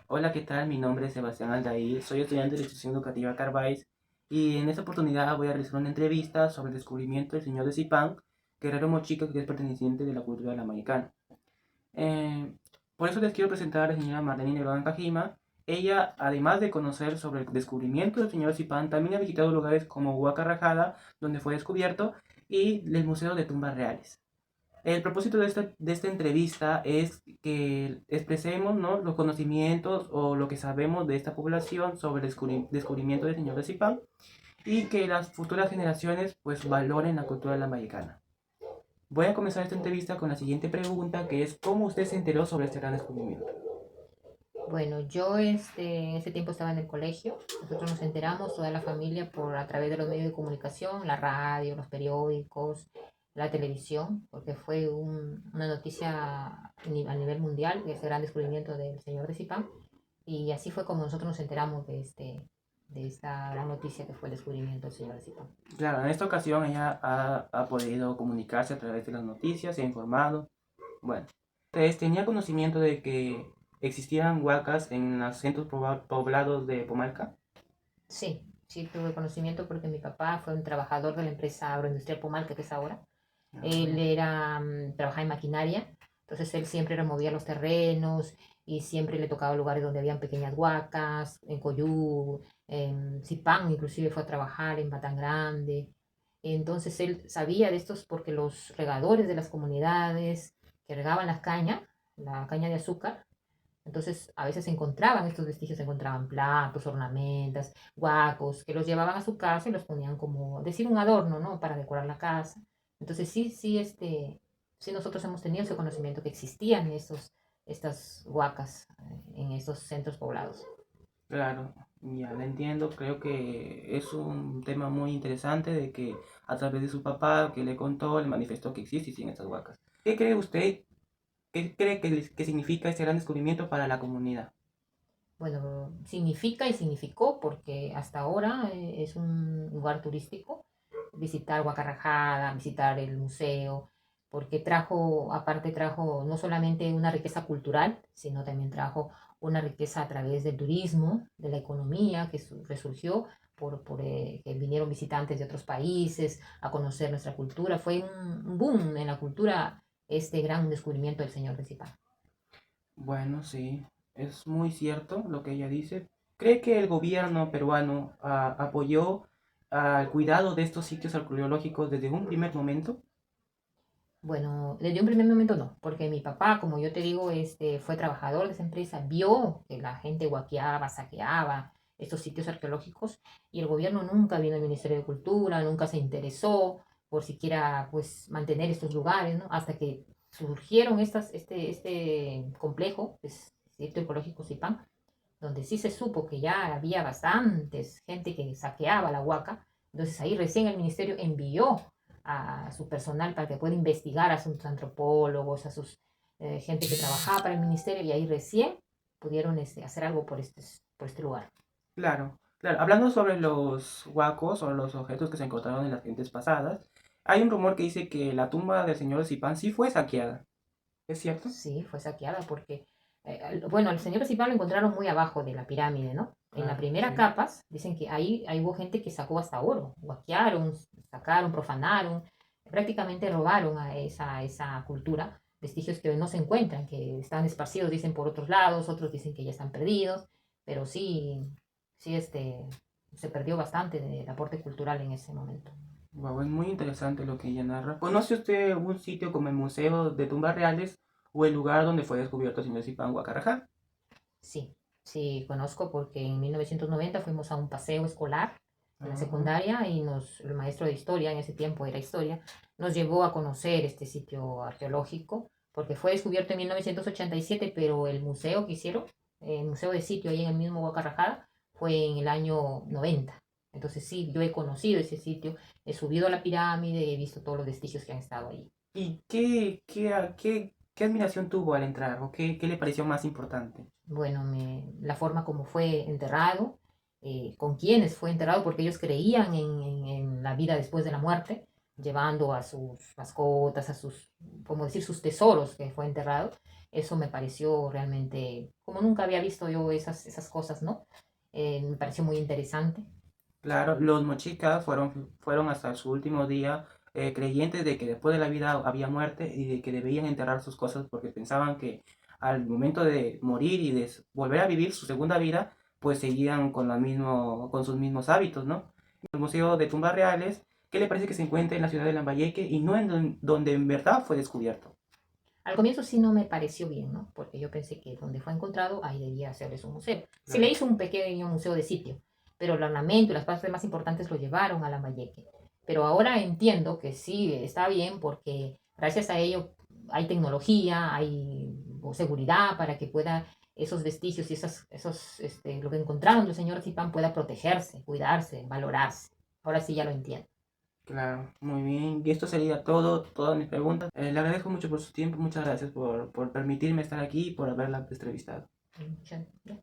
Hola, ¿qué tal? Mi nombre es Sebastián Aldair, soy estudiante de la institución educativa Carváez y en esta oportunidad voy a realizar una entrevista sobre el descubrimiento del señor de Zipán, guerrero mochica que es perteneciente de la cultura latinoamericana. Eh, por eso les quiero presentar a la señora Marlene Nebrán Cajima. Ella, además de conocer sobre el descubrimiento del señor Zipán, también ha visitado lugares como Huaca Rajada, donde fue descubierto, y el Museo de Tumbas Reales. El propósito de esta entrevista es que expresemos, ¿no?, los conocimientos o lo que sabemos de esta población sobre el descubrimiento del señor de Zipán y que las futuras generaciones pues valoren la cultura latinoamericana. Voy a comenzar esta entrevista con la siguiente pregunta, que es ¿cómo usted se enteró sobre este gran descubrimiento? Bueno, yo en ese tiempo estaba en el colegio. Nosotros nos enteramos, toda la familia, por a través de los medios de comunicación, la radio, los periódicos, la televisión, porque fue una noticia a nivel mundial, ese gran descubrimiento del señor de Zipán. Y así fue como nosotros nos enteramos de esta gran noticia que fue el descubrimiento del señor de Zipán. Claro, en esta ocasión ella ha podido comunicarse a través de las noticias, se ha informado. Bueno, ¿ustedes tenían conocimiento de que existían huacas en los centros poblados de Pomalca? Sí, sí tuve conocimiento porque mi papá fue un trabajador de la empresa agroindustrial Pumalca, que es ahora. Él trabajaba en maquinaria, entonces él siempre removía los terrenos y siempre le tocaba lugares donde habían pequeñas huacas, en Coyú, en Zipán, inclusive fue a trabajar en Batán Grande. Entonces él sabía de estos porque los regadores de las comunidades que regaban la caña de azúcar, entonces a veces se encontraban estos vestigios, se encontraban platos, ornamentas, guacos, que los llevaban a su casa y los ponían como, decir, un adorno, ¿no? Para decorar la casa. Entonces sí nosotros hemos tenido ese conocimiento que existían estas huacas en estos centros poblados. Claro, ya lo entiendo. Creo que es un tema muy interesante de que a través de su papá que le contó, le manifestó que existen estas huacas. ¿Qué cree usted? ¿Qué cree que significa este gran descubrimiento para la comunidad? Bueno, significa y significó porque hasta ahora es un lugar turístico, visitar Guacarrajada, visitar el museo, porque aparte trajo no solamente una riqueza cultural, sino también trajo una riqueza a través del turismo, de la economía que resurgió que vinieron visitantes de otros países a conocer nuestra cultura. Fue un boom en la cultura este gran descubrimiento del señor de Zipa. Bueno, sí, es muy cierto lo que ella dice. ¿Cree que el gobierno peruano apoyó al cuidado de estos sitios arqueológicos desde un primer momento? Bueno, desde un primer momento no, porque mi papá, como yo te digo, fue trabajador de esa empresa, vio que la gente guaqueaba, saqueaba estos sitios arqueológicos y el gobierno nunca vino al Ministerio de Cultura, nunca se interesó por siquiera pues mantener estos lugares, ¿no? Hasta que surgieron este complejo, pues, sitio arqueológico Zipán, donde sí se supo que ya había bastantes gente que saqueaba la huaca. Entonces ahí recién el ministerio envió a su personal para que pueda investigar a sus antropólogos, a sus gente que trabajaba para el ministerio y ahí recién pudieron hacer algo por este lugar. Claro, claro. Hablando sobre los huacos o los objetos que se encontraron en las gentes pasadas, hay un rumor que dice que la tumba del señor Zipán sí fue saqueada. ¿Es cierto? Sí, fue saqueada porque, bueno, el señor Cipán lo encontraron muy abajo de la pirámide, ¿no? En la Claro, primera sí. capas dicen que ahí hubo gente que sacó hasta oro, guaquearon, sacaron, profanaron, prácticamente robaron a esa cultura, vestigios que hoy no se encuentran, que están esparcidos, dicen, por otros lados, otros dicen que ya están perdidos, pero sí, se perdió bastante del aporte cultural en ese momento. Wow, es muy interesante lo que ella narra. ¿Conoce usted algún sitio como el Museo de Tumbas Reales o el lugar donde fue descubierto el señor Zipán Huacarajá? Sí, sí, conozco porque en 1990 fuimos a un paseo escolar en la Ah, secundaria y el maestro de historia, en ese tiempo era historia, nos llevó a conocer este sitio arqueológico porque fue descubierto en 1987, pero el museo que hicieron, el museo de sitio ahí en el mismo Guacarrajada, fue en el año 90. Entonces sí, yo he conocido ese sitio, he subido a la pirámide y he visto todos los vestigios que han estado ahí. ¿y qué admiración tuvo al entrar o qué le pareció más importante? Bueno, la forma como fue enterrado, con quiénes fue enterrado, porque ellos creían en la vida después de la muerte. llevando a sus mascotas, a sus, como decir, sus tesoros que fue enterrado. Eso me pareció realmente, como nunca había visto yo esas cosas, ¿no? Me pareció muy interesante. Claro, los mochicas fueron hasta su último día creyentes de que después de la vida había muerte y de que debían enterrar sus cosas porque pensaban que al momento de morir y de volver a vivir su segunda vida, pues seguían con sus mismos hábitos, ¿no? El Museo de Tumbas Reales, ¿qué le parece que se encuentra en la ciudad de Lambayeque y no en donde en verdad fue descubierto? Al comienzo sí no me pareció bien, ¿no? Porque yo pensé que donde fue encontrado, ahí debía hacerles un museo. Se le Claro. hizo un pequeño museo de sitio, pero el ornamento y las partes más importantes lo llevaron a Lambayeque. Pero ahora entiendo que sí está bien porque gracias a ello hay tecnología, hay seguridad para que pueda esos vestigios y lo que encontraron del señor Zipán pueda protegerse, cuidarse, valorarse. Ahora sí ya lo entiendo. Claro, muy bien. Y esto sería todo, todas mis preguntas. Le agradezco mucho por su tiempo, muchas gracias por permitirme estar aquí y por haberla entrevistado. Ya, ya.